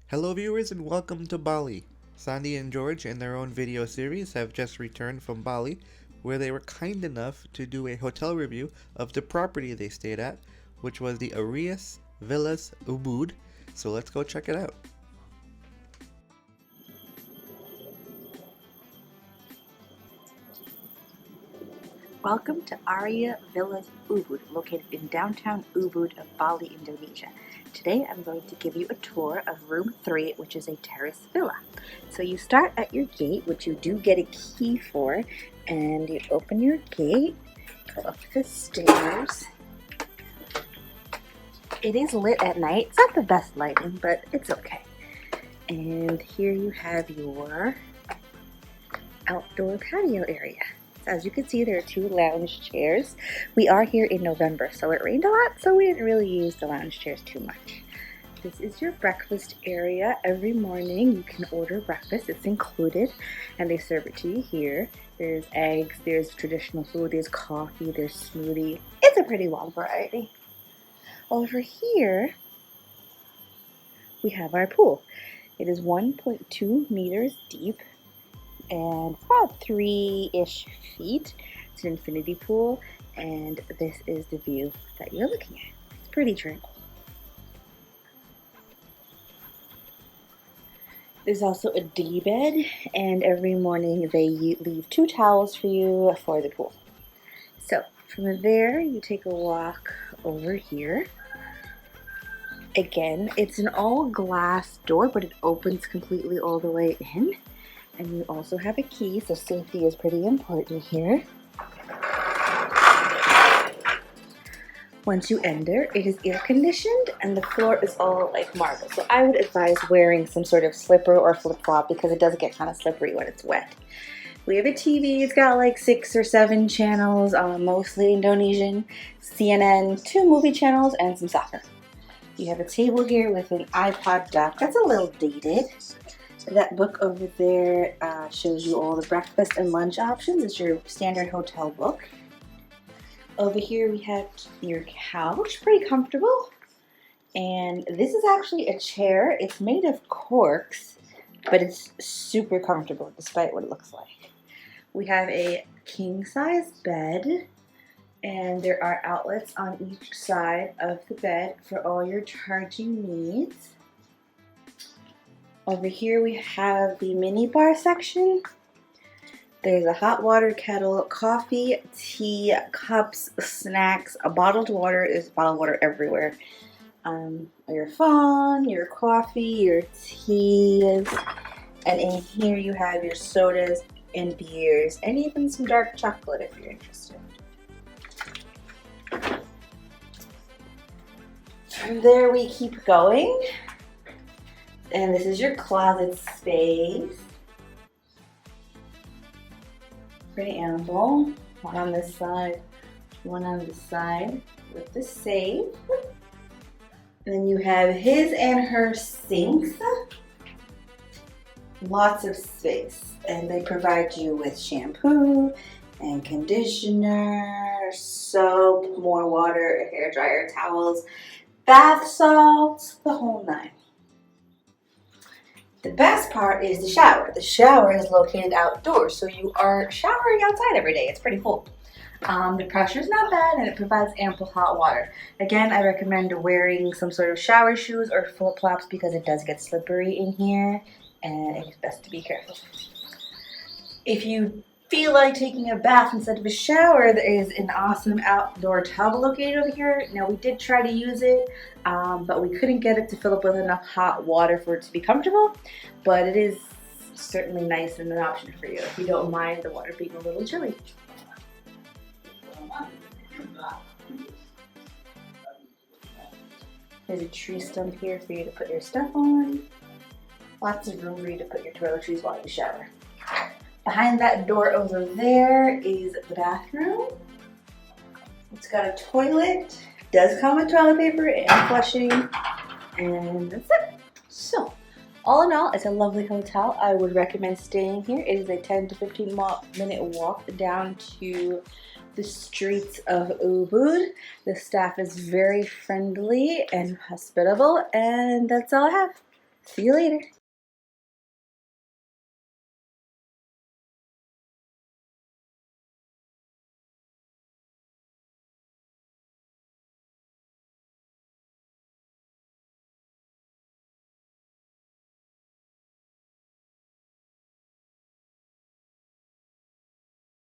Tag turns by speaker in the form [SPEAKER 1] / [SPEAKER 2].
[SPEAKER 1] Hello viewers and welcome to Bali. Sandy and George in their own video series have just returned from Bali where they were kind enough to do a hotel review of the property they stayed at, which was the Aria Villas Ubud. So let's go check it out.
[SPEAKER 2] Welcome to Aria Villas Ubud, located in downtown Ubud of Bali, Indonesia. Today I'm going to give you a tour of room 3, which is a terrace villa. So you start at your gate, which you do get a key for, and you open your gate, go up the stairs. It is lit at night. It's not the best lighting, but it's okay. And here you have your outdoor patio area. As you can see, there are 2 lounge chairs. We are here in November, so it rained a lot, so we didn't really use the lounge chairs too much. This is your breakfast area. Every morning you can order breakfast. It's included, and they serve it to you here. There's eggs, there's traditional food, there's coffee, there's smoothie. It's a pretty long variety. Over here, we have our pool. It is 1.2 meters deep and about 3-ish feet. It's an infinity pool, and this is the view that you're looking at. It's pretty tranquil. There's also a day bed, and every morning they leave 2 towels for you for the pool. So from there, you take a walk over here. Again, it's an all glass door, but it opens completely all the way in. And you also have a key, so safety is pretty important here. Once you enter, it is air conditioned and the floor is all like marble. So I would advise wearing some sort of slipper or flip-flop because it does get kind of slippery when it's wet. We have a TV. It's got like 6 or 7 channels, mostly Indonesian, CNN, 2 movie channels, and some soccer. You have a table here with an iPod dock. That's a little dated. That book over there shows you all the breakfast and lunch options. It's your standard hotel book. Over here we have your couch, pretty comfortable. And this is actually a chair. It's made of corks, but it's super comfortable despite what it looks like. We have a king-size bed, and there are outlets on each side of the bed for all your charging needs. Over here we have the mini bar section. There's a hot water kettle, coffee, tea, cups, snacks, a bottled water. There's bottled water everywhere. Your phone, your coffee, your teas. And in here you have your sodas and beers, and even some dark chocolate if you're interested. From there we keep going. And this is your closet space. Pretty ample. One on this side, one on this side with the safe. And then you have his and her sinks. Lots of space. And they provide you with shampoo and conditioner, soap, more water, hair dryer, towels, bath salts, the whole 9. The best part is the shower. The shower is located outdoors, so you are showering outside every day. It's pretty cool. The pressure is not bad, and it provides ample hot water. Again, I recommend wearing some sort of shower shoes or flip-flops because it does get slippery in here, and it's best to be careful. If you feel like taking a bath instead of a shower, there is an awesome outdoor tub located over here. Now, we did try to use it, but we couldn't get it to fill up with enough hot water for it to be comfortable, but it is certainly nice and an option for you if you don't mind the water being a little chilly. There's a tree stump here for you to put your stuff on. Lots of room for you to put your toiletries while you shower. Behind that door over there is the bathroom. It's got a toilet, does come with toilet paper and flushing, and that's it. So, all in all, it's a lovely hotel. I would recommend staying here. It is a 10 to 15 minute walk down to the streets of Ubud. The staff is very friendly and hospitable, and that's all I have. See you later.